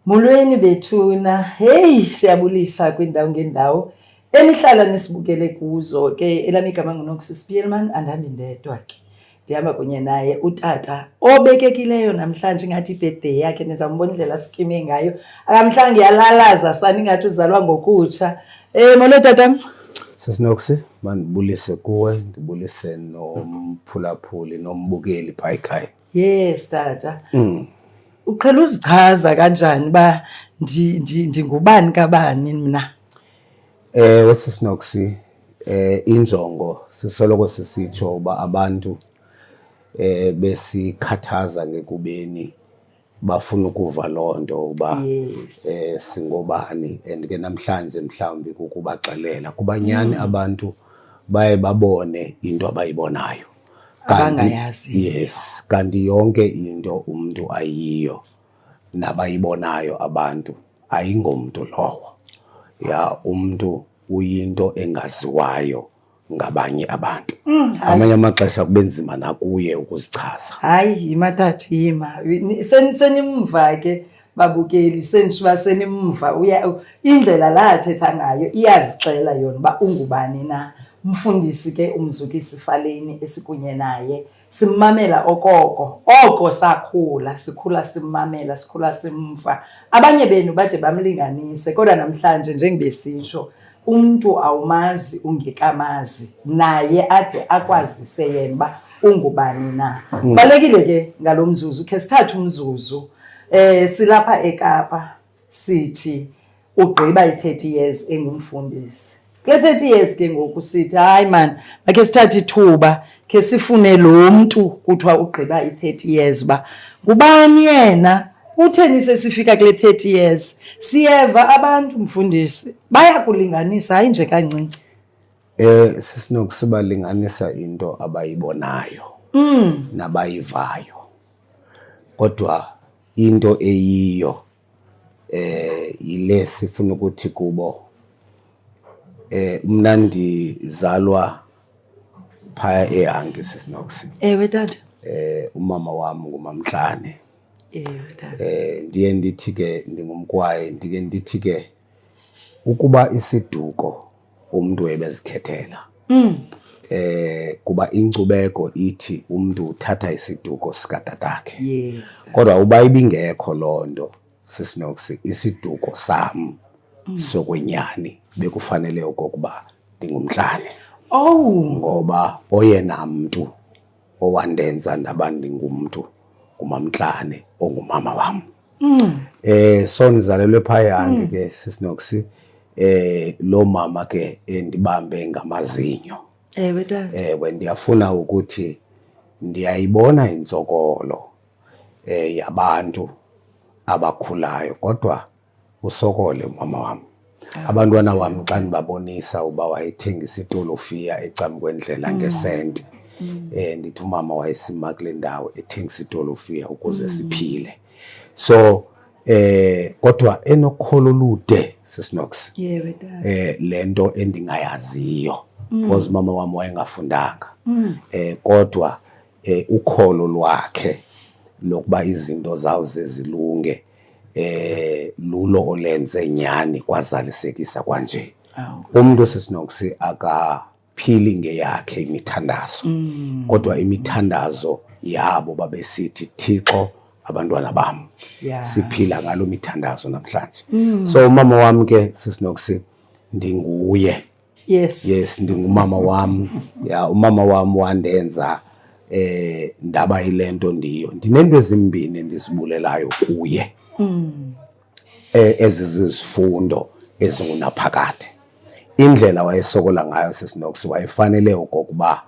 Mulweni bethuna, hey siyabulisa kwindawo ngendawo enihlala nisibukele kuzo ke. Elami igama nguNokusi Spearman, andihambi ndedwa ke, ndihamba kunye naye utata obekekileyo namhlanje, ingathi ibirthday yakhe. Nizambona indlela sikime ngayo, akamhlanje yalalaza saningathi uzalwa ngokutsha. Molo tatam. Sisinokusi, mandibulise kuwe, ndibulise nomphulaphuli nombukeli phaa ekhaya. Yes tata. Uqhela uzichaza kanjani ba ndingubani kabani mina? Sisinokusi, injongo sisoloko sisitsho uba abantu besikhathaza ngekubeni bafuna ukuva loo nto uba singobani, and ke namhlanje mhlawumbi kukubaxelela kuba nyani abantu baye babone into abayibonayo. Yes, kanti yonke into umuntu ayiyo nabayibonayo abantu ayingomntu lowo. Ya, umuntu uyinto engaziwayo ngabanye abantu. Amanye amaxesha kube nzima nakuye ukuzichaza. Hayi yima tata, yima. Senimva ke babukeli, sendishiba senimva. Indlela la athetha ngayo iyazixela yona uba ungubani na. Umfundisi ke uMzukisi Faleni esikunye naye simmamela oko sakhula, sikhula simmamela, sikhula simva. Abanye benu bade bamlinganise, kodwa namhlanje njengebesitsho umuntu awumazi ungekamazi, naye ade akwazise yena uba ungubani na. Balekile ke ngalo mzuzu ke sithathe umzuzu. Silapha eKapa sithi ugqiba i-30 years engumfundisi. Ke 30 years ke ngoku sithi hayi man, makhe sithathe ithuba ke sifune lo mntu kuthiwa ugqiba i-30 years ba ngubani yena. Utheni sesifika kule 30 years siyeva abantu mfundisi bayakulinganisa, hayi nje kancinci. Sisinokusibalinganisa into abayibonayo nabayivayo, kodwa into eyiyo yile sifuna ukuthi kubo. Mna ndizalwa phaya eHange Sisinokusi. Ewe tata. Umama wam nguMamXane. Ewe tata. Ndiye ndithi ke ndingumkwaye, ndike ndithi ke ukuba isiduko umuntu ebezikhethela. Kuba inkcubeko ithi umuntu uthatha isiduko sikatatakhe. Yes. Kodwa uba ibingekho loo nto Sisinokusi, isiduko sam sokwenyani bekufanele okokuba ndingumXane. Ngoba oyena mntu owandenza ndaba ndingumntu nguMamXane ongumama wam. So ndizalelwe phaya eHange ke Sisinokusi. Lo mama ke endibambe ngamazinyo. Ewe tata. Ndiyafuna ukuthi ndiyayibona intsokolo yabantu abakhulayo, kodwa usokole mama wam. Abantwana wam xa ndibabonisa uba wayethengisa itolofiya ecam kwendlela ngesenti, ndithi umama wayesima kule ndawo ethengisa itolofiya ukuze siphile. So kodwa enokholo olude Sisinokusi. Yewe tata. Le nto endingayaziyo because mama wam wayengafundanga. Kodwa ukholo lwakhe lokuba izinto zawuze zilunge lulo olenze nyani kwazalisekisa kwanje. Umuntu Sisinokusi akaphili ngeyakhe imithandazo, kodwa imithandazo yabo babesithi Thixo abantwana bam. Siphila ngalo mithandazo namhlanje. So umama wam ke Sisinokusi ndinguye. Yes, ndingumama wam. Ya, umama wam wandenza ndaba yile nto ndiyo. Ndinento ezimbini endizibulelayo kuye. Ezizifundo ezingunaphakade. Indlela wayesokola ngayo Sisinokusi wayefanele okokuba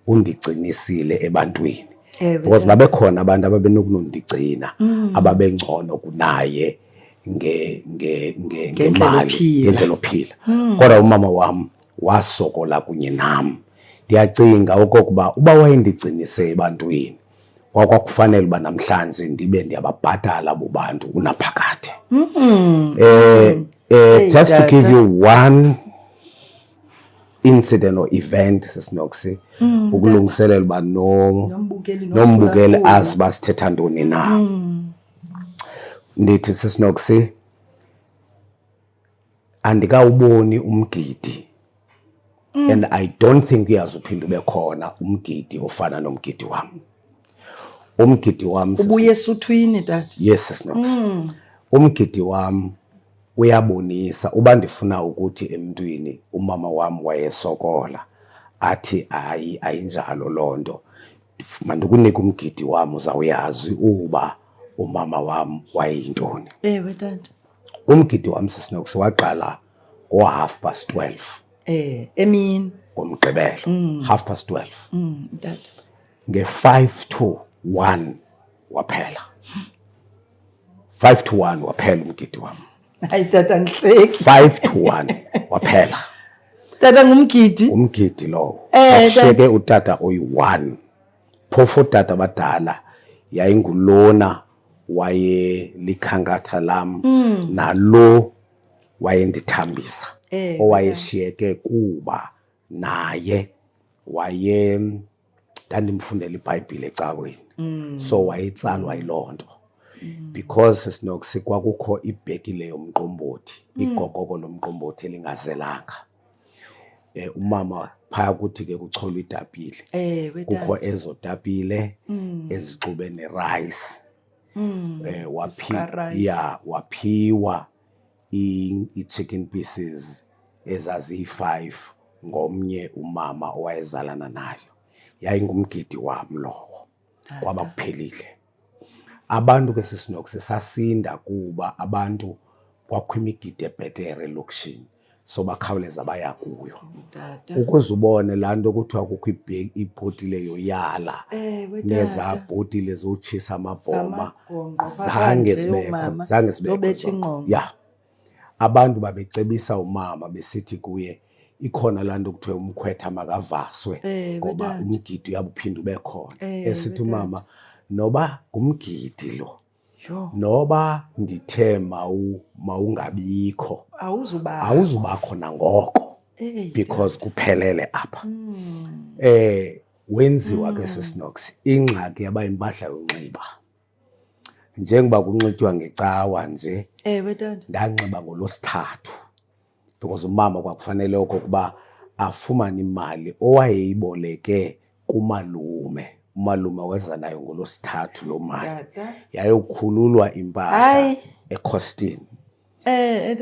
undigcinisile ebantwini. Because babekhona abantu ababenokunondigcina ababengcono kunaye ngemali, ngendlela ophila. Kodwa umama wam wasokola kunye nam. Ndiyacinga okokuba uba wayendigcinise ebantwini wakwakufanele uba namhlanje ndibe ndiyababhatala abo bantu unaphakade. Just to give you one incident or event Sisinokusi, ukulungiselela uba nombukeli azi basithetha ntoni na. ndithi Sisinoksi andikawuboni umgidi and I don't think uyazuphinda ube khona umgidi ofana nomgidi wam. Umgidi wam ubuye esuthwini tata. Yes Sisinoksi. Umgidi wam uyabonisa uba ndifuna ukuthi emntwini umama wam wayesokola athi ayinjalo lonto. Mandikunika umgidi wam uzawuyazi uba umama wam wayeyintoni. Ewe tata. Umgidi wam Sisinoksi waqala ngo-12:30. Emini. Ngomgqibelo 12:30. Tata. Nge-5 to 1 waphela. 5 to 1 waphela umgidi wam. Hayi tata ndihleki. 5 to 1 waphela. Tata ngumgidi. Umgidi lowo. Akushiyeke utata oyi-1. Phofu otata abadala yayingulona wayelikhankatha lam nalo wayendithambisa. Owayeshiyeke kuba naye ndandimfundela iBhayibhile ecaweni. So wayetsalwa yiloo nto. Because Sisinoksi kwakukho ibhekile yomqombothi, igokoko lomqombothi elingazelanga. Umama phaya kuthi ke kucholwa itapile. Kukho ezo tapile ezixube nerice. Waphiwa i-chicken pieces ezaziyi-5 ngomnye umama owayezalana nayo. Yayingumgidi wam lowo. Kwaba kuphelile. Abantu ke Sisinoksi sasinda kuba abantu kwakho imigidi ebhetere elokishini. So bakhawuleza baya kuyo. Ukuze ubone laa nto kuthiwa kukho ibhotile yoyala neza bhotile zotshisa amabhoma zange zibekho. Ya. Abantu babecebisa umama besithi kuye ikhona laa nto kuthiwa umkhwetha makavaswe ngoba umgidi uyabuphinda ube khona. Esithi umama noba ngumgidi lo. Noba ndithe mawungabikho awuzubakho nangoko because kuphelele apha. Wenziwa ke Sisinoksi ingxaki yaba impahla yonxiba. Njengoba kunxitywa ngecawa nje ndanxiba ngolosithathu because umama kwakufanele okokuba afumane imali owayeyiboleke kumalume. Umalume weza nayo ngolosithathu lo mali. Yayokhululwa impahla eCostini.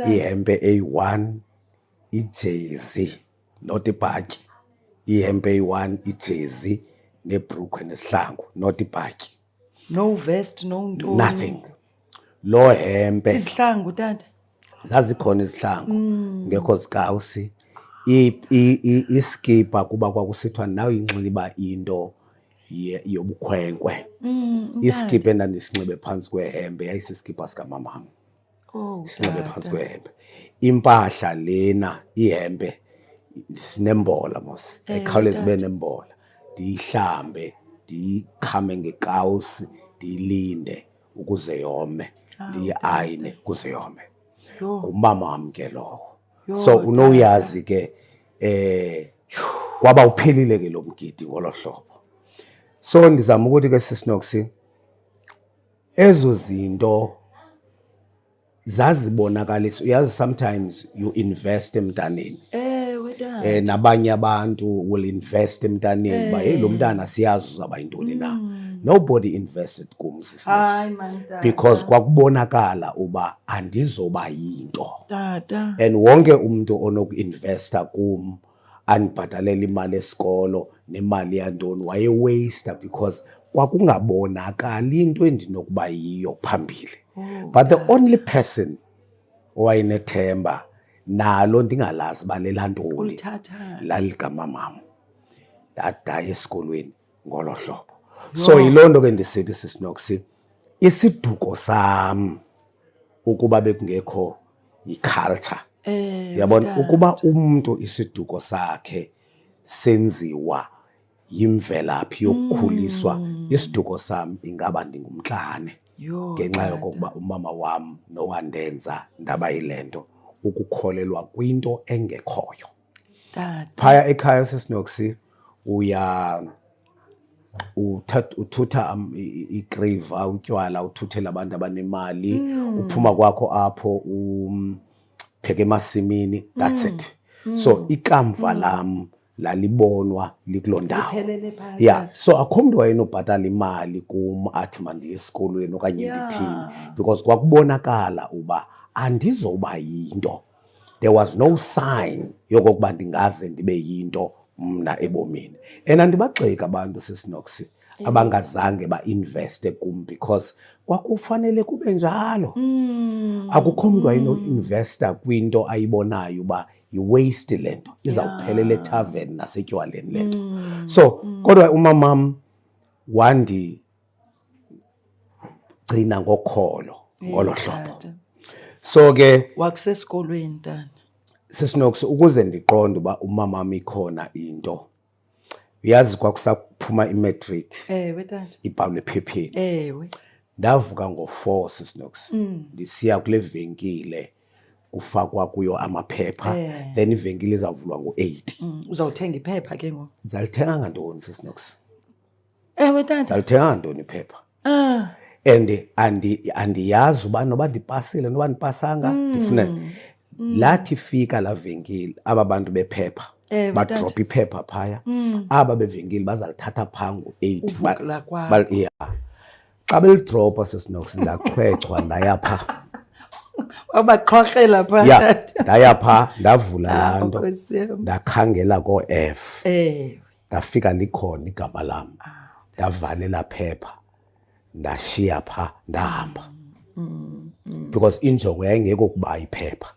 Ihempe eyi-1, ijezi not ibhatyi. Ihempe eyi-1, ijezi nebhrukhwe nesihlangu not ibhatyi. No vest, no ntoni. Nothing. Lo hempe. Isihlangu tata. Zazikhona izihlangu. Ngekho zikawusi. Iskipa kuba kwakusithiwa nawe inxiba into yobukhwenkwe. Iskipa endandisinxibe phantsi kwehembe yayisiskipa sikamamam. Sinxibe phantsi kwehembe. Impahla lena ihembe sinembola mos. Ekhawuleza ibe nembola. Ndiyihlambe, ndiyikhame ngekawusi, ndiyilinde ukuze yome, ndiyiayine ukuze yome. Ngumama wam ke lowo. So unowuyazi ke kwaba uphelile ke lo mgidi ngolo hlobo. So ndizama ukuthi ke Sisinoksi ezo zinto zazibonakalisa. Uyazi sometimes you invest emntaneni. Nabanye abantu will invest emntaneni ba hey lo mntana siyazi uzaba yintoni na. Nobody invested kum Sisinoksi because kwakubonakala uba andizoba yinto. And wonke umuntu onokuinvesta kum andibhatalela imali esikolo nemali yantoni wayewaster because kwakungabonakali into endinokuba yiyo phambili. But the only person owayenethemba nalo ndingalazi balela ntoni lalikamamam. Ndaya esikolweni ngolo hlobo. So yiloo nto ke ndisithi Sisinoksi isiduko sam ukuba bekungekho iculture. Yabona ukuba umuntu isiduko sakhe senziwa yimvelaphi yokukhuliswa isiduko sam ingaba ndingumXane ngenxa yokokuba umama wam nowandenza ndaba yilento ukukholelwa kwinto engekhoyo. Phaya ekhaya Sisinoksi uthutha ikriva utywala uthuthela abantu abanemali uphuma kwakho apho pheke emasimini, that's it. So ikamva lam lalibonwa likulondawo. Yeah, so akho mntu wayenobhatala imali kum athi mandiye esikolweni okanye ndithini, because kwakubonakala uba andizoba yinto. There was no sign yokokuba ndingaze ndibe yinto mna ebomini. And andibagxeka abantu Sisinox abangazange ba-investe kum, because kwakufanele kube njalo. Akukho mntu ayino-investa kwinto ayibonayo uba yi-waste le nto, izawuphelela ethaveni nasetywaleni le nto. So kodwa umamam wandigcina ngokholo ngolo hlobo. So ke wakusesikolweni tata Sisinox, ukuze ndiqonde uba umamam ikhona into, uyazi kwakusaphuma imatric tata ibhalwe ephepheni. ewe Ndavuka ngo-4 Sisinox ndisiya kule venkile kufakwa kuyo amaphepha, then ivenkile izavulwa ngo-8. uzawuthenga iphepha ke ngoku? Ndizalithenga ngantoni Sisinox? Ewe tata Ndizalithenga ngantoni iphepha? And andiyazi uba noba ndipasile noba ndipasanga ndifuna lathi fika la venkile aba bantu bephepha badrop iphepha phaya, aba bevenkile bazalithatha phaa ngo-8. Xa belidropha Sisinox ndachwechwa ndaya phaa. Wabaqhokrhela phaa? Yeah, ndaya phaa ndavula laa nto ndakhangela koo-F, ndafika likhona igama lam, ndavalela phepha ndashiya phaa ndahamba. Because injongo yayingekho kuba iphepha,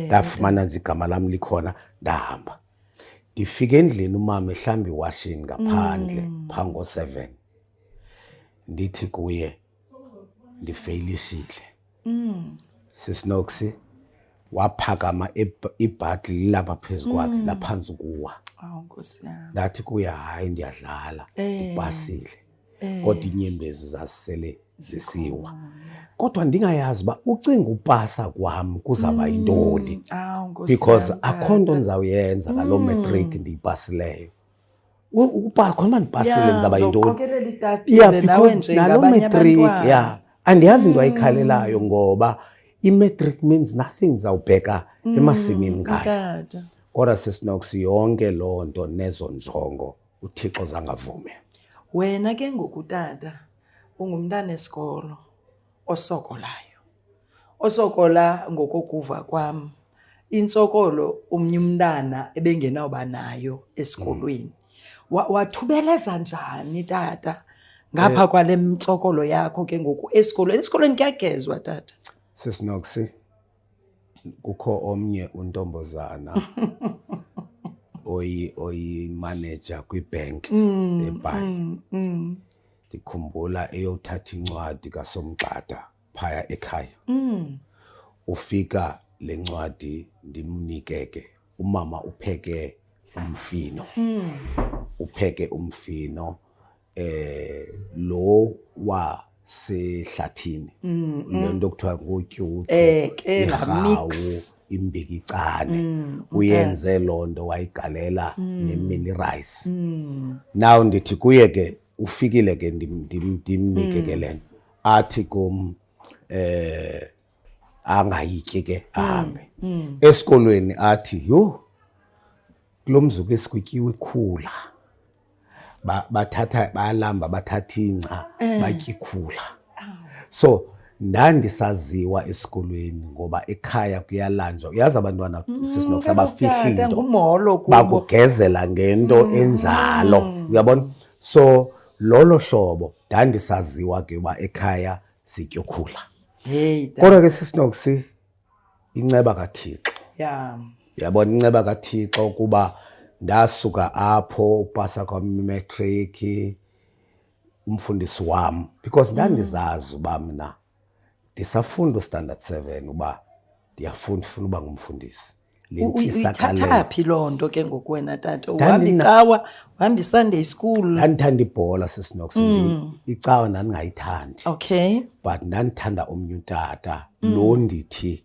ndafumana nje igama lam likhona ndahamba. Ndifike endlini umama ehlamba iwashini ngaphandle phaa ngo-7. Ndithi kuye ndifeyilishile. Sisinox waphakama ibhadi lilapha phezu kwakhe laphantsi kuwa. Ndathi kuye hayi ndiyadlala ndipasile, kodwa iinyembezi zasele zisiwa. Kodwa ndingayazi uba ucinga upasa kwam kuzawuba yintoni, because akho nto ndizawuyenza ngaloo matric ndiyipasileyo. Khona ndipasile ndizawuba yintoni? Yeah, because naloo matric andiyazi into ayikhalelayo, ngoba i-matric means nothing ndizawubheka emasimini ngayo. Kodwa Sisinox yonke loo nto nezo njongo uThixo zangavume. Wena ke ngoku tata ungumntana esikolo osokolayo, osokola ngokokuva kwam intsokolo omnye umntana ebengenawuba nayo esikolweni. Wathubeleza njani tata ngapha kwale ntsokolo yakho ke ngoku esikolweni? Esikolweni kuyagezwa tata? Sisinox, kukho omnye untombazana oyi-manager kwibank eBhayi. Ndikhumbula eyothatha incwadi kaSomgxada phaya ekhaya. Ufika le ncwadi ndimnike ke, umama upheke umfino. Upheke umfino lo wasehlathini, le nto kuthiwa ngotyuthu, irhawu, imbikicane. Uyenze loo nto wayigalela nemini rice. Now ndithi kuye ke ufikile ke ndimnike ke le nto, athi kum angayityi ke ahambe. Esikolweni athi yho, kulo mzuku esikutyiwe ikhula, bathatha bayalamba bathatha ingca batya ikhula. So ndandisaziwa esikolweni ngoba ekhaya kuyalanjwa. Uyazi abantwana Sisinox abafihli into, bakugezela ngento enjalo, uyabona? So lolo hlobo ndandisaziwa ke uba ekhaya sitya ukhula. Kodwa ke Sisinox inceba kaThixo. Yabona inceba kaThixo kuba ndasuka apho upasa kwam imatric, umfundisi wam, because ndandizazi uba mna ndisafunda ustandard 7 uba ndiyafuna uba ngumfundisi. Uyithatha phi loo nto ke ngoku wena tata? Uhamba icawa, uhamba iSunday school? Ndandithanda ibhola Sisinox, icawa ndandingayithandi. Okay. But ndandithanda omnye utata lo ndithi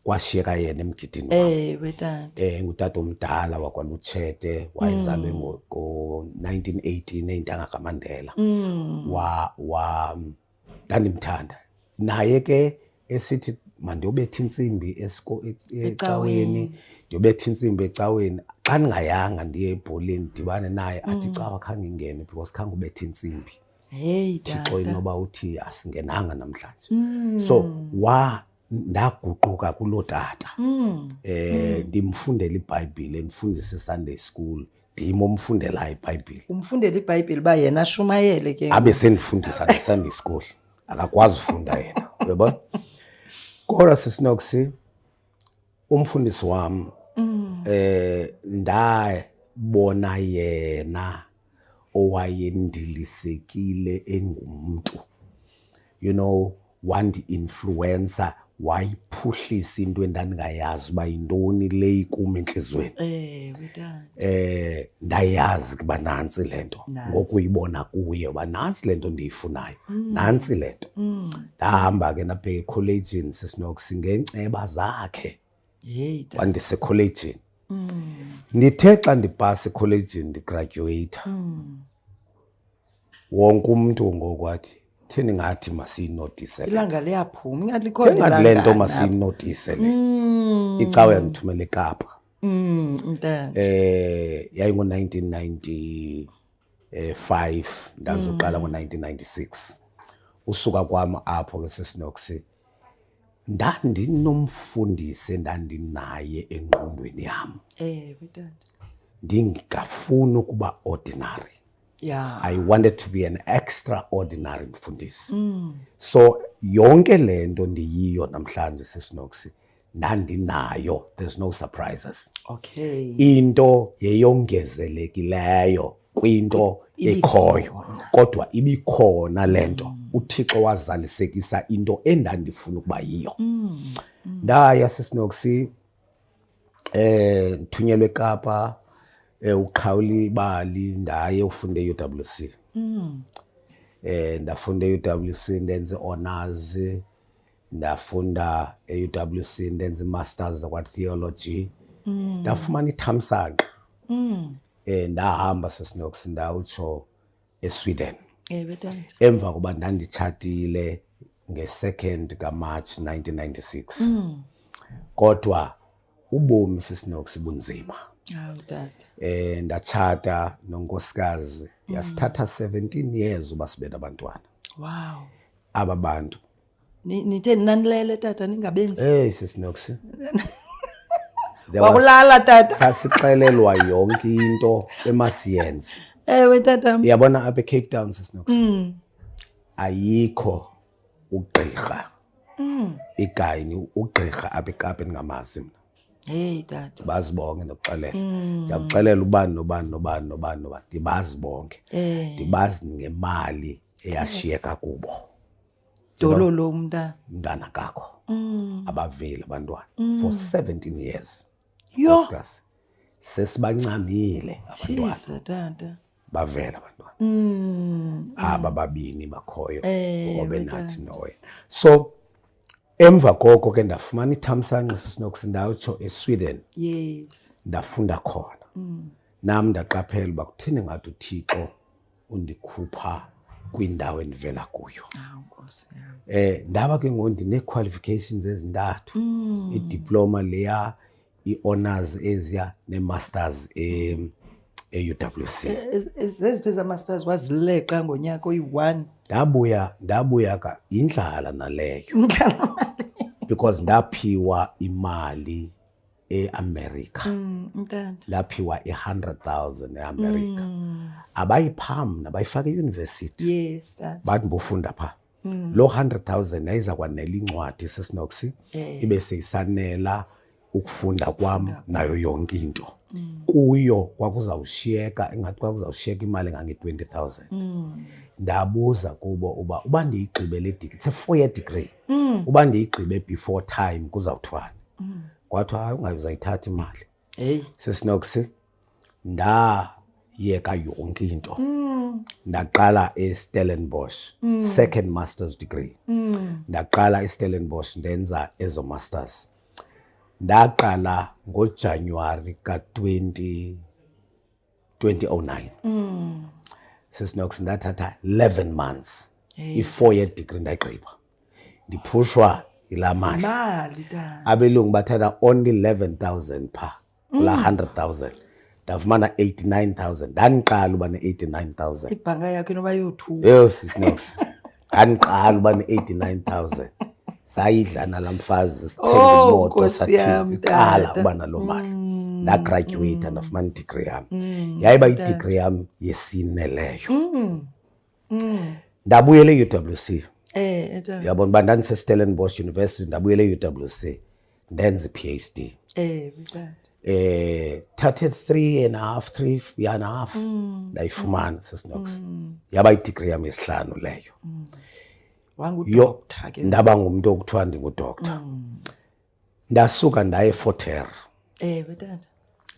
kwashiyeka yena emgidini wami. Wetata. Ngutata omdala wakwaLutshete, wayezalwe ngo-1918 ey'ntanga kaMandela. Ndandimthanda. Naye ke esithi mandiyobetha intsimbi ecaweni, ndiyobetha intsimbi ecaweni. Xa ndingayanga ndiye ebholeni ndibane naye athi cawa khange ingene because khange ubetha intsimbi. Hey Thixo inoba uthi asingenanga namhlanje. So ndaguquka kuloo tata. Ndimfundela iBhayibhile, ndifundise eSunday school. Ndim omfundelayo iBhayibhile. Umfundela iBhayibhile ba yena ashumayele ke. Abe sendifundisa neSunday school. Akakwazi ufunda yena. Uyabona? Kodwa sisinokusi umfundisi wami ndabona yena owayendilisekile engumuntu. You know, wandi-influencer, wayiphuhlisa into endandingayazi uba yintoni le ikumi entliziyweni. Ndayazi kuba nantsi le nto ngokuyibona kuye uba nantsi le nto ndiyifunayo, nantsi le nto. Ndahamba ke nabheka ekholejini sisinokusi ngeenceba zakhe wandisekholejini. Ndithe xa ndipasa ekholejini ndigradyuweyitha, wonke umntu ngokwathi theni ngathi masiyinotise. Ilanga liyaphuma, ingathi likhona ilanga. Ngathi le nto masiyinotise le. Icawe yandithumela eKapa. Yayingo-1995, ndazoqala ngo-1996. Usuka kwami apho ke sisinokusi ndandinomfundisi endandinaye engqondweni yam. Ndingafuni ukuba ordinary. I wanted to be an extraordinary mfundisi. So yonke le nto ndiyiyo namhlanje sisinokusi ndandinayo. There's no surprises. Into yeyongezelekileyo kwinto ekhoyo, kodwa ibikhona le nto. uThixo wazalisekisa into endandifuna ukuba yiyo. Ndaya sisinokusi ndithunyelwe eKapa, uqhawula ibali ndaye ufunda e-UWC. Ndafunda e-UWC ndenze honors, ndafunda e-UWC ndenze masters kwa-theology. Ndafumana ithamsanqa. Ndahamba sisinokusi ndawutsho eSweden. Emva koba ndanditshatile nge-2nd kaMarch 1996. Kodwa ubomi sisinokusi bunzima. Ndatshata nonkosikazi, yasithatha 17 years uba sibe nabantwana. Aba bantu nitheni nanilele tata ningabenzi? Sisinokusi. Wakulala tata. Sasixelelwa yonke into emasiyenze. Ewe tata. Yabona apha eCape Town sisinokusi. Ayikho ugqirha. Igayini ugqirha apha eKapa engamazi mina. Hey tata. Bazi bonke nokuxelela. Ndiyakuxelela ubani nobani. Ndibazi bonke. Ndibazi ngemali eyashiyeka kubo. Dolo lo mntana kakho. Abavile abantwana for 17 years. Yo. Sesibancamile abantwana. Tata. Bavela abantwana. Aba babini bakhoyo obenathi noye. So emva koko ke ndafumana ithamsanqa sisinokusi ndawutsho eSweden. Ndafunda khona. Nam ndaqaphela uba kutheni ngathi uThixo undikhupha kwindawo endivela kuyo. Ndaba ke ngoku ndine-qualifications ezintathu. I-diploma leya, i-honors eziya, ne-masters e-UWC. Zeziphi masters wazileqa ngonyaka oyi-1? Ndabuya ka indlala naleyo. Because ndaphiwa imali eAmerica. Ndaphiwa 100,000 eAmerica. Abayiphambi nabayifaka euniversity. Bathi mbufunda pha. Lo 100,000 yayiza kwanela incwadi sisinokusi ibe seyisanela ukufunda kwam nayo yonke into. Kuyo kwakuzawushiyeka ingathi kwakuzawushiyeka imali ngange-20,000. Ndabuza kubo uba ndiyigqibele degree, it's a 4-year degree. Uba ndiyigqibe before time kuzawuthwani. Kwathiwa hayi ungazayithatha imali. Sisinokusi ndayeka yonke into. Ndaqala eStellenbosch, second master's degree. Ndaqala eStellenbosch ndenza ezo masters. ndaqala ngoJanuary ka-2009 Sisinox ndathatha 11 months i-4-year degree ndayigqiba ndiphushwa ila mali tata. abelungu bathatha only 11,000 pha kula 100,000 ndafumana 89,000 ndandiqala uba ne-89,000 ibhanka yakho inoba yothuka eyo Sisinox ndandiqala uba ne-89,000 sayidla nalamfazi sithenga imoto sathi qala uba naloo mali ndagraduate ndafumana i-degree yam yayiba i-degree yam yesine leyo ndabuyela e-UWC yabona uba ndandise-Stellenbosch University ndabuyela e-UWC ndenza i-PhD thathe 3.5 ndayifumana Sisinox yaba i-degree yam yesihlanu leyo wangudoctor ke ndaba ngumntu okuthiwa ndingudoctor ndasuka ndaye eFort Hare tata.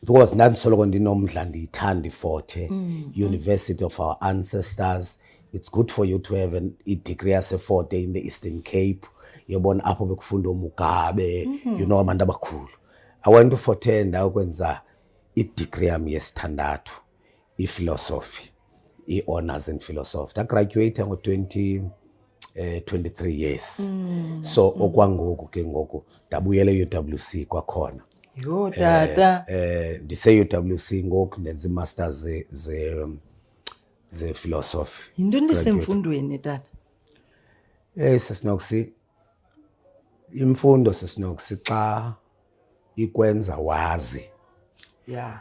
because ndandisoloko ndinomdla ndiyithanda iFort Hare University of our ancestors. It's good for you to have a degree yase-Fort Hare in the Eastern Cape. Yabona apho bekufunda uMugabe, you know abantu abakhulu. I went to Fort Hare ndayokwenza i-degree yami yesithandathu, i-philosophy, i-honors in philosophy. Ndagraduate ngo-23 years. So okwangoku ke ngoku ndabuyela e-UWC kwakhona. Yo tata. Ndise-UWC ngoku ndenza i-masters ze-philosophy. Yinto endisemfundweni tata. Sisinox, imfundo Sisinox xa ikwenza wazi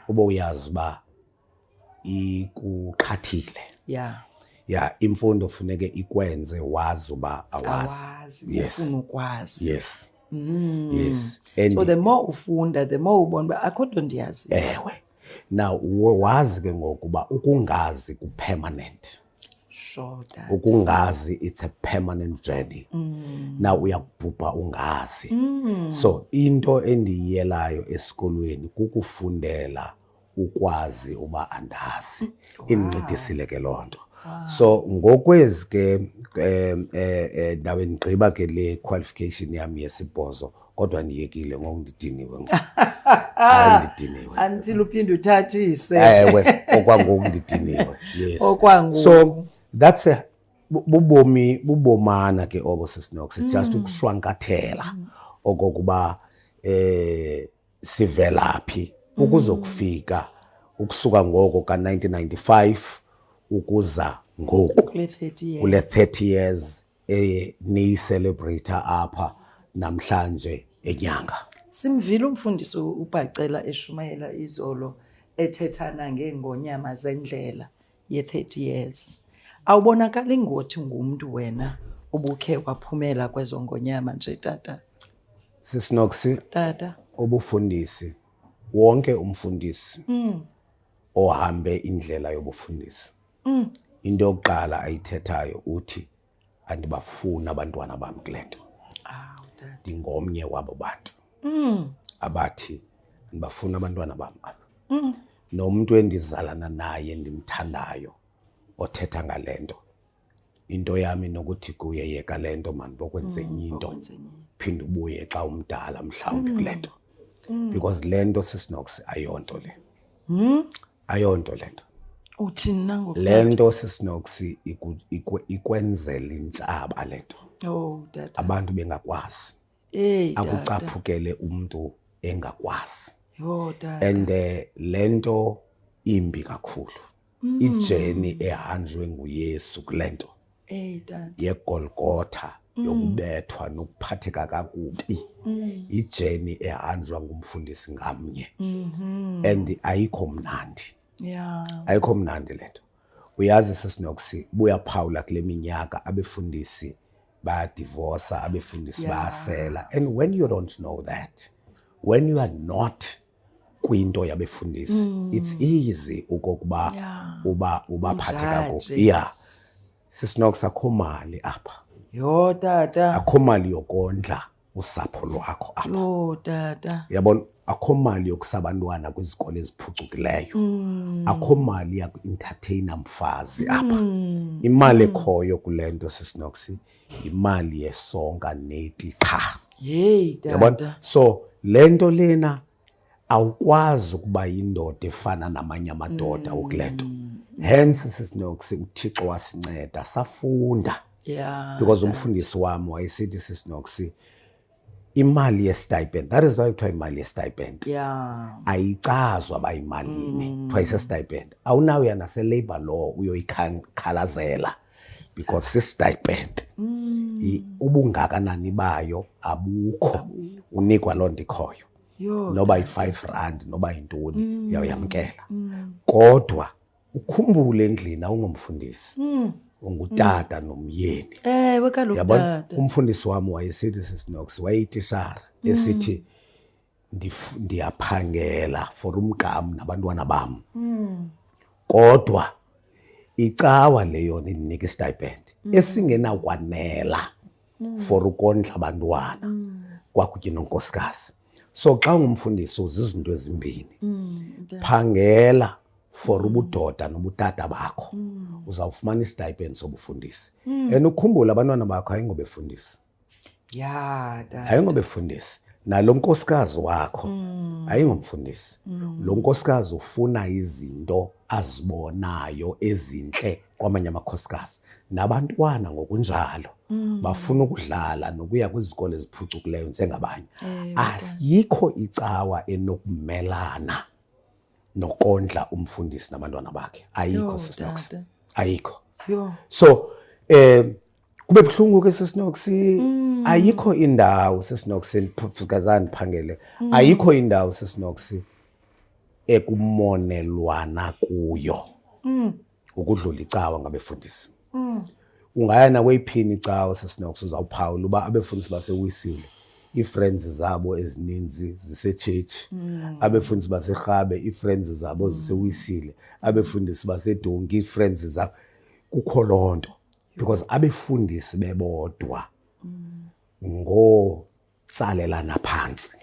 ube uyazi uba ikuqhathile. Imfundo funeke ikwenze wazi uba awazi. Ufuna ukwazi. Yes. So the more ufunda the more ubona uba akho nto ndiyazi. Ewe. Now wazi ke ngokuba ukungazi ku-permanent. Sure, Dad. Ukungazi it's a permanent journey. Now uyakubhubha ungazi. So into endiyiyelayo esikolweni kukufundela ukwazi uba andazi. Indincedisile ke loo nto. So ngokwezi ke ndawe ndigqiba ke le qualification yami yesibhozo kodwa ndiyekile ngoku ndidiniwe ngoku. Ndidiniwe. Until uphinde uthathise. Ewe, okwangoku ndidiniwe. Yes. Okwangoku. So that's a bubomana ke obo Sisinox. It's just ukushwankathela okokuba sivelaphi ukuzokufika ukusuka ngoko ka-1995 ukuza ngoku kule 30 years. Kule 30 years niyi-celebrate apha namhlanje enyanga. Simvile umfundisi uBhacela eshumayela izolo ethethana ngeengonyama zendlela ye-30 years. Awubonakali ngothi ngumntu wena ubukhe waphumela kwezo ngonyama nje tata? Sisinox, tata, ubufundisi, wonke umfundisi ohambe indlela yobufundisi into yokuqala ayithethayo uthi andibafuni abantwana bam kule nto. Ndingomnye wabo bantu abathi andibafuni abantwana bam apha. Nomuntu endizalana naye ndimthandayo othetha ngale nto, into yami nokuthi kuye yeka le nto mani bokwenze enye into phinde ubuye xa umdala mhlawumbi kule nto, because le nto Sisinox ayonto le. Ayonto le nto. Uthini nango? Le nto Sisinox ikwenzela intshaba le nto. Dad. Abantu bengakwazi. Akucaphukele umuntu engakwazi. Dad. And le nto imbi kakhulu. Ijeni ehanjwe nguYesu kule nto. Dad. YeGolgotha yokubethwa nokuphatheka kakubi. Ijeni ehanjwa ngumfundisi ngamnye. And ayikho mnandi. Ayikho mnandi le nto. Uyazi Sisinox, buya Paula kule minyaka abefundisi bayadivorca, abefundisi bayasela. And when you don't know that, when you are not kwinto yabefundisi, it's easy okokuba ubaphathe kakubi. Sisinox, akho mali apha. Tata. Akho mali yokondla usapho lwakho apha. Tata. Yabona, akho mali yokusabantwana kwizikole eziphucukileyo. Akho mali yaku-entertaina mfazi apha. Imali ekhoyo kule nto Sisinox, imali yesonka neti qha. Tata. Yabona, so lento lena awukwazi ukuba yindoda efana namanye amadoda okulento. Hence Sisinoksi uThixo wasinceda safunda. Yeah. Because umfundisi wami wayesithi Sisinoksi imali ye-stipend, that is why kuthiwa imali ye-stipend. Yeah. Ayicazwa bayimalini, kuthiwa ise-stipend. Awunawuya nase-labor law uyoyikhalazela because si-stipend. Ubungakanani bayo abukho, unikwa loo nto ikhoyo. Noba yi-R5 noba yintoni uyawuyamkela. Kodwa ukhumbule endlini awungumfundisi. Ungutata nomyeni. Kaloku Yabona umfundisi wami wayesithi Sisinoksi wayeyitishara esithi ndiyaphangela for umkam nabantwana bam. Kodwa icawa leyo indinika istipend esingenakwanela for ukondla abantwana kwakutye nonkosikazi. So xa ungumfundisi uzizinto ezimbini. Phangela for ubudoda nobutata bakho. Uzawufumana istipend sobufundisi. And ukhumbula abantwana bakho ayingobefundisi. Yeah, ayingobefundisi. Nalo nkosikazi wakho ayingomfundisi. Lo nkosikazi ufuna izinto azibonayo ezintle kwamanye amakhosikazi. Nabantwana ngokunjalo bafuna ukudlala nokuya kwizikole eziphucukileyo njengabanye. Ayikho icawa enokumelana nokondla umfundisi nabantwana bakhe. Ayikho Sisinoksi. Ayikho. So kube buhlungu ke Sisinoksi, ayikho indawo Sisinoksi mfukazana phangele. Ayikho indawo Sisinoksi ekumonelwana kuyo ukudlula icawa ngabefundisi. Ungaya naweyiphini icawa Sisinoksi uzawuphawula uba abefundisi basewisile. Ii-friends zabo ezininzi zise-church. Abefundisi baseRhabe ii-friends zabo zisewisile. Abefundisi baseDonki ii-friends zabo. Kukho loo nto. Because abefundisi bebodwa ngotsalelana phantsi.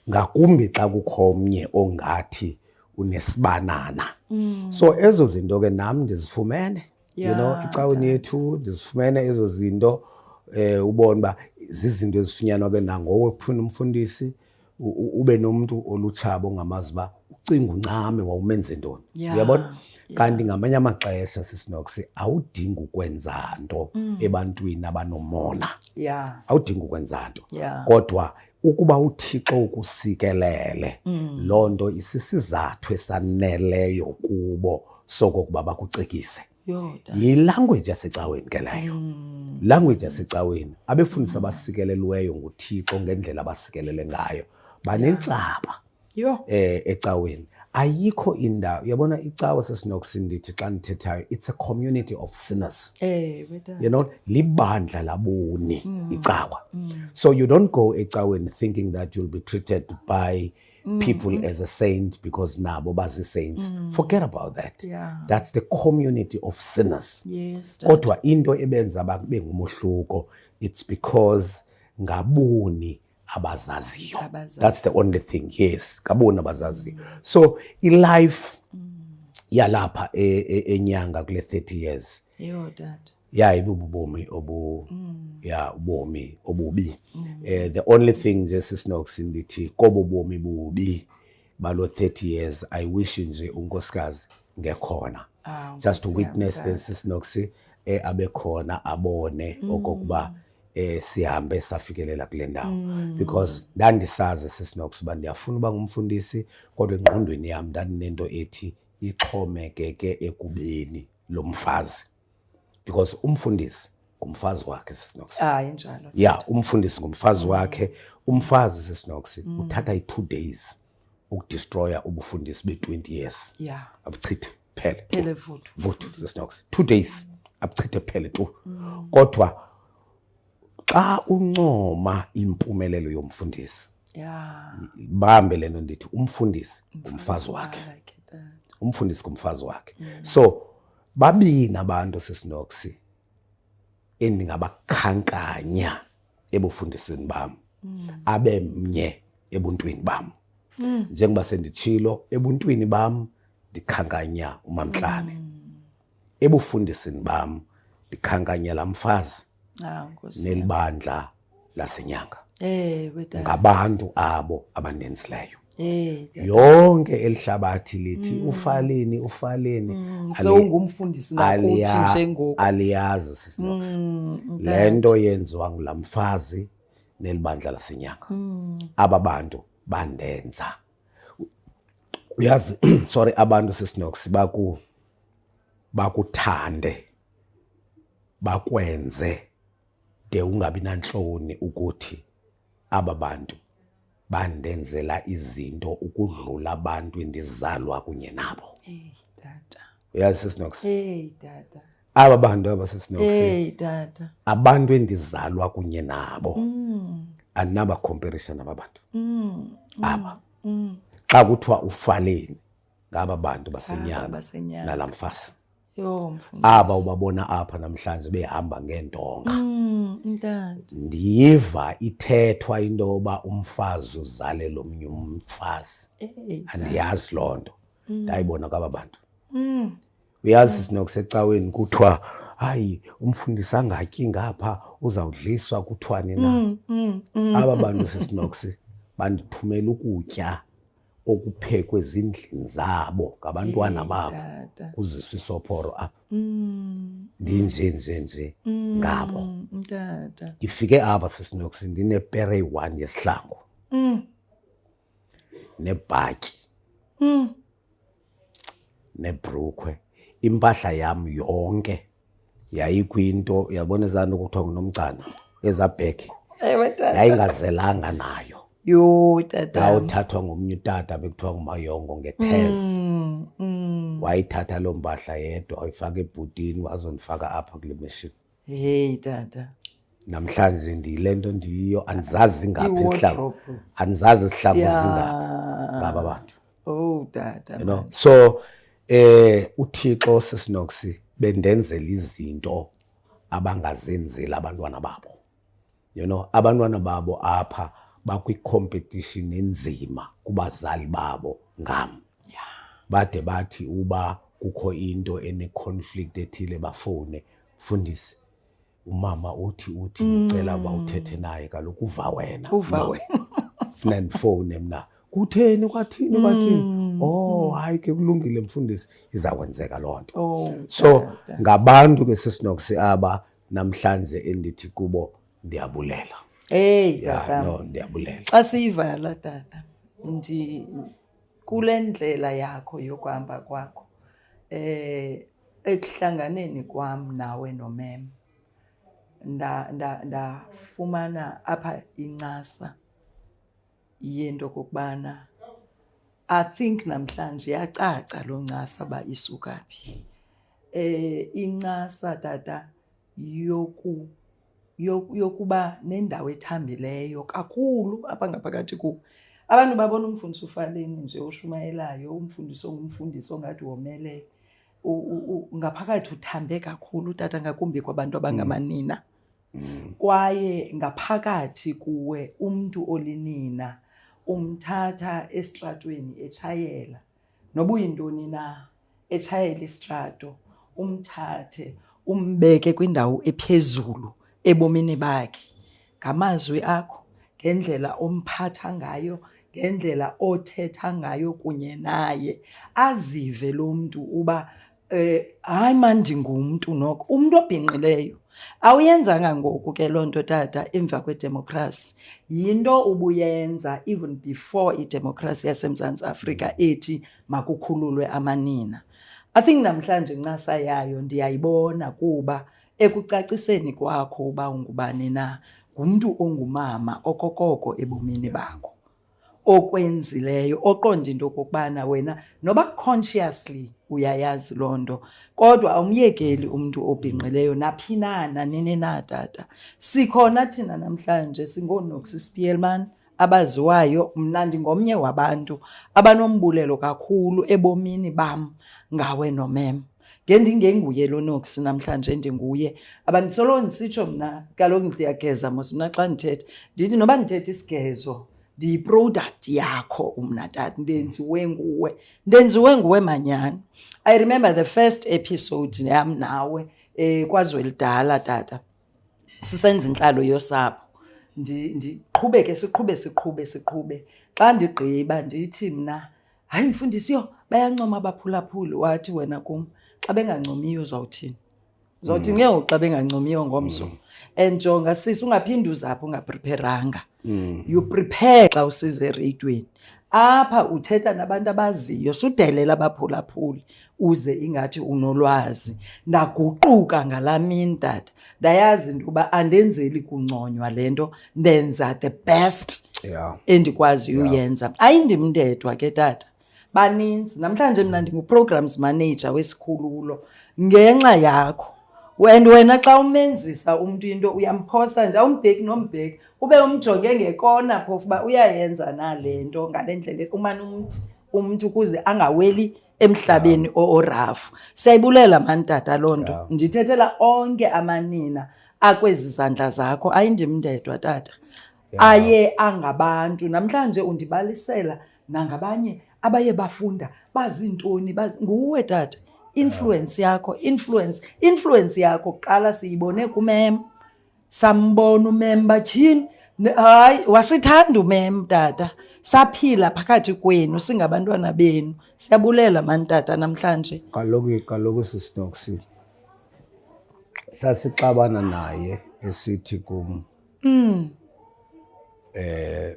Ngakumbi xa kukho omnye ongathi unesibanana. So ezo zinto ke nam ndizifumene. You know, icaweni yethu ndizifumene ezo zinto. Ubona uba zizinto ezifunyanwa ke nangowe kuphinde umfundisi ube nomuntu olutshaba ongamazi uba ucinga uncame wawumenze ntoni. Uyabona? Kanti ngamanye amaxesha Sisinoksi awudingi ukwenza nto ebantwini abanomona. Awudingi ukwenza nto. Kodwa ukuba uThixo ukusikelele loo nto isisizathu esaneleyo kubo sokokuba bakucekise. Yilanguage yasecaweni ke leyo. Language yasecaweni. Abefundisi abasikelelweyo nguThixo ngendlela abasikelele ngayo banentsaba ecaweni. Ayikho indawo. Uyabona icawa Sisinoksi ndithi xa ndithethayo it's a community of sinners. You know, libandla laboni icawa. So you don't go ecaweni thinking that you'll be treated by people as a saint because nabo bazi saints. Forget about that. That's the community of sinners. Kodwa into ebenza babe ngumohluko, it's because ngaboni abazaziyo. That's the only thing. Yes, ngaboni abazaziyo. So life yalapha enyanga kule 30 years. Ibubomi ubomi obubi. The only thing nje Sisinoksi ndithi kobo bomi bubi balo 30 years I wish nje unkosikazi ngekhona. Just to witness this Sisinoksi abekhona abone okokuba sihambe safikelela kule ndawo. Because ndandisazi Sisinoksi uba ndiyafuna uba ngumfundisi kodwa engqondweni yam ndandinento ethi ixhomekeke ekubeni lo mfazi. Because umfundisi ngumfazi wakhe Sisinoksi. Injalo. Yeah, umfundisi ngumfazi wakhe. Umfazi Sisinoksi uthatha i2 days ukudestroya ubufundisi be20 years. Abuchithe phele. Vuthu Sisinoksi. 2 days abuchithe phele tu. Kodwa xa uncoma impumelelo yomfundisi. Bahambe lento ndithi umfundisi ngumfazi wakhe. Umfundisi ngumfazi wakhe. So babini abantu Sisinoksi endingabakhankanya ebufundisini bam abemnye ebuntwini bam. Njengoba senditshilo ebuntwini bam ndikhankanya uMamhlane. Ebufundisini bam ndikhankanya lamfazi nelibandla lasenyanga. wetata. ngabantu abo abandenzileyo. Tata. Yonke elihlabathi lithi ufaleni Sewungumfundisi nakuthi njengoku. aliyazi sisinox. Lento yenziwa ngulamfazi nelibandla lasenyanga. Aba bantu bandenza. Uyazi sorry abantu sisinox bakuthande bakwenze de ungabi nanhloni ukuthi aba bantu bandenzela izinto ukudlula abantu endizalwa kunye nabo. Tata. Uyazi sisinox. Tata. Aba bantu abasisinox. Tata. Abantu endizalwa kunye nabo. Anaba comparison aba bantu. Aba. Xa kuthiwa ufaleni ngaba bantu basenyanga nalamfasi. Aba ubabona apha namhlanje behamba ngentonga. Ndiyiva ithethwa into yoba umfazi uzale lomnye umfazi. Andiyazi loo nto. Ndayibona kwaba bantu. Uyazi sinox ecaweni kuthiwa hayi umfundisi angatyi ngapha uzawudliswa kuthiwani na. Aba bantu sisinox bandithumela ukutya okuphekwe ezindlini zabo ngabantwana babo kuziswa isophoro apha. Ndinje ngabo. Ndifike apha sisinox ndinepere eyi-1 yesihlangu. Nebhatyi. Nebhrukhwe. Impahla yam yonke yayikwinto yabona ezanto kuthiwa ngunomgcana ezabhekhi. Yayingazelanga nayo. Tata. Yawuthathwa ngomnye utata bekuthiwa nguMayongo ngethez. Wayithatha loo mpahla yedwa wayifaka ebhutini wazondifaka apha kule meshini. Tata. Namhlanje ndiyile nto ndiyiyo andizazi ngaphi isihlangu. Andizazi isihlangu zingaphi ngaba bantu. Tata. You know? So uThixo sisinox bendenzela izinto abangazenzeli abantwana babo. You know, abantwana babo apha bakwi-competition enzima kubazali babo ngam. Bade bathi uba kukho into ene-conflict ethile bafowune, mfundisi umama uthi ngicela uba uthethe naye kaloku uva wena. Funa ndifowune mna. Kutheni kwathini? Hayi ke kulungile mfundisi izakwenzeka loo nto. So ngabantu ke sisinox aba namhlanje endithi kubo ndiyabulela. Tata. No, ndiyabulela. Xa siyivala tata kule ndlela yakho yokuhamba kwakho ekuhlanganeni kwam nawe nomem ndafumana apha incasa yento kokubana I think namhlanje yacaca loo ncasa uba isuka phi. Incasa tata yokuba nendawo ethambileyo kakhulu apha ngaphakathi kuwo. Abantu babona umfundisi uFaleni nje oshumayelayo, umfundisi ongumfundisi ongathi womelele. Ngaphakathi uthambe kakhulu tata, ngakumbi kwabantu abangamanina. Kwaye ngaphakathi kuwe umntu olinina umthatha estratweni etshayela noba uyintoni na, etshayela istrato, umthathe umbeke kwindawo ephezulu ebomini bakhe ngamazwi akho, ngendlela omphatha ngayo, ngendlela othetha ngayo kunye naye. Azive lo mntu uba hayi man ndingumntu noko, umntu obhinqileyo. Awuyenzanga ngoku ke loo nto tata emva kwedemokhrasi, yinto ubuyenza even before idemokhrasi yaseMzantsi Afrika ethi makukhululwe amanina. I think namhlanje incasa yayo ndiyayibona kuba ekucaciseni kwakho uba ungubani na, ngumntu ongumama okokoko ebomini bakho, okwenzileyo, oqonda into okokubana wena noba consciously uyayazi loo nto, kodwa awumyekeli umntu obhinqileyo naphi na nanini na tata. Sikhona thina namhlanje singooNoksi Spearman abaziwayo. Mna ndingomnye wabantu abanombulelo kakhulu ebomini bam ngawe nomem. Ngendingenguye lo Noksi namhlanje ndinguye. Abandisolo ndisitsho mna, kaloku ndiyageza mos mna xa ndithetha, ndithi noba ndithetha isigezo ndiyi-product yakho umna tata, ndenziwe nguwe manyani. I remember the first episode yam nawe KwaZwelidala tata, sisenza intlalo yosapho. ndiqhubeke siqhube. Xa ndigqiba ndithi mna, hayi mfundisi, yho bayancoma abaphulaphuli. Wathi wena kum, xa bengancomiyo uzawuthini? Uzawuthini ke ngoku xa bengancomiyo ngomso? And jonga sisi, ungaphindi uzapho ungaprepheranga. You prepare xa usize ereyidweni. Apha uthetha nabantu abaziyo, sudelela abaphulaphuli uze ingathi unolwazi. Ndaguquka ngalaa mini tata, ndayazi into yokuba andenzeli kunconywa le nto, ndenza the best endikwaziyo uyenza. Ayindimndedwa ke tata, baninzi. Namhlanje mna ndingu-programs manager wesikhululo ngenxa yakho. And wena xa umenzisa umntu into uyamphosa nje, awumbheki nombheki, ube umjonge ngekona phofu uba uyayenza na le nto ngale ndlela umane umntu ukuze angaweli emhlabeni orafu. Siyayibulela mani tata loo nto. Ndithethela onke amanina akwezi zandla zakho, ayindimndedwa tata, aye angabantu. Namhlanje undibalisela nangabanye abaye bafunda bazintoni, nguwe tata. Influence yakho kuqala siyibone kumem, sambona umem batyhini, hayi wasithanda umem tata, saphila phakathi kwenu singabantwana benu. Siyabulela mani tata namhlanje. Kaloku sisinoksi sasixabana naye esithi kum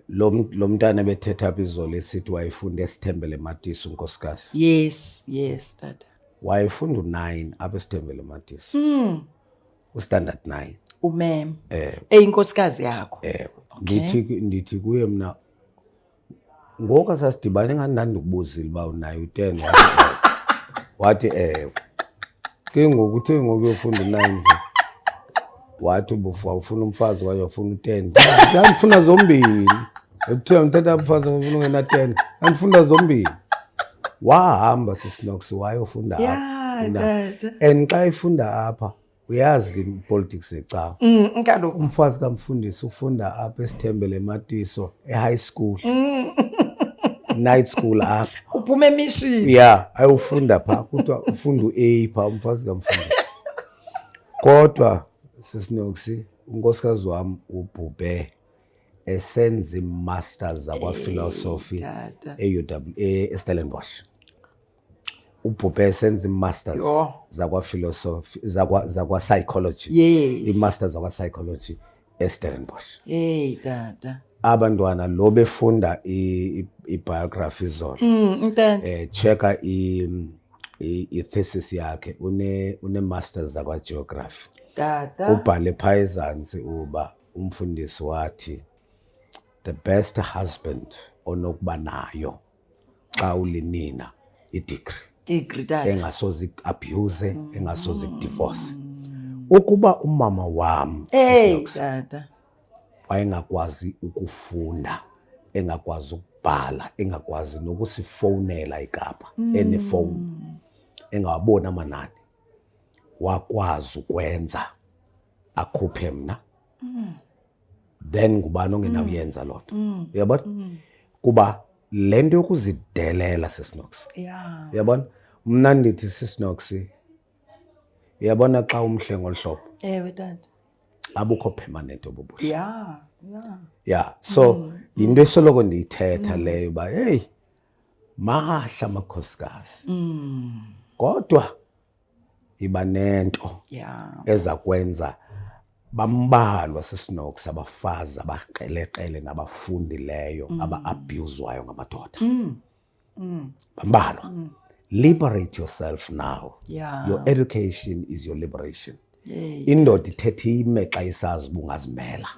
lo mntana bethetha apha izolo esithi wayefunda esithembele Matiso unkosikazi. Yes tata. Wayefunda u9 apha esithembele Matiso. Ustandard 9. Umem. Eyinkosikazi yakho. Ndithi kuye mna, ngoku sasidibane ngani ndandikubuzile uba unayo u10. Wathi ke ngoku uthe ngoku uyofunda u9 nje. Wathi ufuna umfazi kwaye ufuna u10. Ndifuna zombini. Ekuthiwa ngithatha umfazi ngifuna ungena 10. Andifunda zombini. Wahamba sisinoksi wayofunda apha. And xa ifunda apha uyazi ke politics ecawa. Kaloku umfazi kamfundisi ufunda apha esithembele Matiso high school. Night school apha. Uphume emishini. Yeah, ayufunda pha kuthiwa ufunda u-A pha umfazi kamfundisi. Kodwa sisinoksi unkosikazi wami ubhubhe esenza i-masters zakwa-philosophy eStellenbosch. Ubhubhe esenza i-masters zakwa-philosophy zakwa-psychology. I-masters zakwa-psychology eStellenbosch. Tata. Abantwana lo befunda i-biography zona. Checka i-thesis yakhe une-masters zakwa-geography. Tata. Ubhale phaa ezantsi uba umfundisi wathi the best husband onokuba nayo xa ulinina degree tata, engasoze abuse, engasoze divorce. Ukuba umama wam tata wayengakwazi ukufunda, engakwazi ukubhala, engakwazi nokusifowunela eKapa enefowuni, engawabona amanani, wakwazi ukwenza akhuphe mna, then ngubani ongenawuyenza loo nto? Uyabona? Kuba le nto yokuzidelela sisinoksi. Uyabona? Mna ndithi sisinoksi, uyabona xa umhle ngolu hlobo? Ewe tata. Abukho permanent obubuhle. So yinto esoloko ndiyithetha leyo uba hey, mahla amakhosikazi. Kodwa iba nento eza kwenza bambalwa sisinoksi abafazi abakrelekrele nabafundileyo aba-abuzwayo ngamadoda. Bambalwa. Liberate yourself now. Your education is your liberation. Indoda ithetha ime xa isazi uba ungazimela.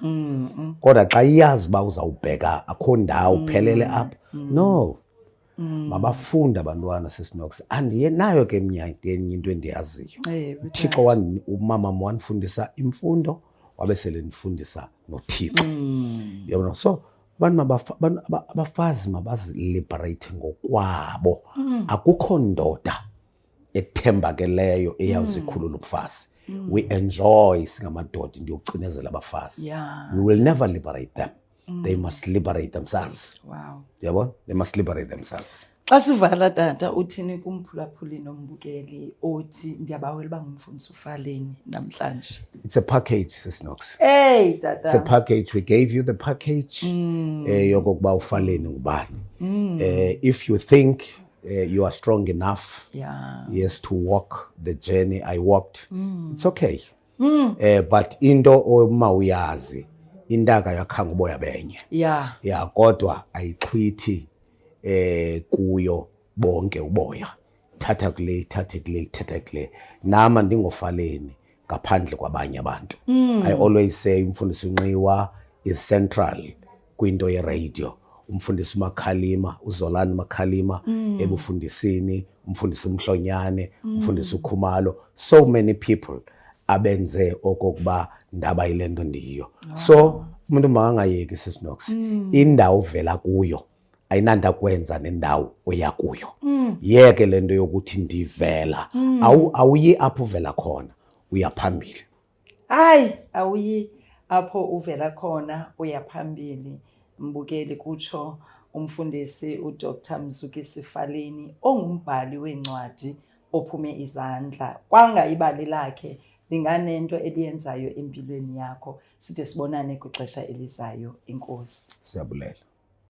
Kodwa xa iyazi uba uzawubheka akho ndawo uphelele apha. No. Mabafunda abantwana sisinoksi. Nayo ke enye into endiyaziyo. uThixo umama wandifundisa imfundo, wabe sele ndifundisa noThixo. Yabona? So abafazi mabaziliberate ngokwabo. Akukho ndoda ethembakeleyo eyawuzikhulula ubufazi. We enjoy singamadoda ndiyokucinezela abafazi. We will never liberate them. They must liberate themselves. Wow. Yabona? They must liberate themselves. Xa sivala tata uthini kumphulaphuli nombukeli othi ndiyabawela uba ngumfundisi uFaleni namhlanje? It's a package, Sis Knox. Hey It's a tata. package. We gave you the package. Yokokuba uFaleni ngubani. If you think you are strong enough, Yeah. yes, to walk the journey I walked, it's okay. But into oma uyazi, indaka yakhanga uboya benye. Yeah. Ya kodwa ayixhithi kuyo bonke uboya. Thatha kule, thatha kule, thatha kule. Nama ndingoFaleni ngaphandle kwabanye abantu. I always say umfundisi uNqiwa is central kwinto ye radio. Umfundisi uMakhalima, uZolani Makhalima ebufundisini, umfundisi uMhlonyane, umfundisi uKhumalo, so many people abenze okokuba ndaba yilento ndiyo. So umuntu makangayeki Sis Knox. Indawo uvela kuyo ayinanda kwenza nendawo oya kuyo. Yeke lento yokuthi ndivela. Awuyi apho uvela khona, uya phambili. Hayi, awuyi apho uvela khona uya phambili. Mbukeli kutsho umfundisi uDr Mzukisi Faleni ongumbhali wencwadi ophume izandla. Kwangayibali lakhe linganento eliyenzayo empilweni yakho. Side sibonane kwixesha elizayo. Inkosi. Siyabulela.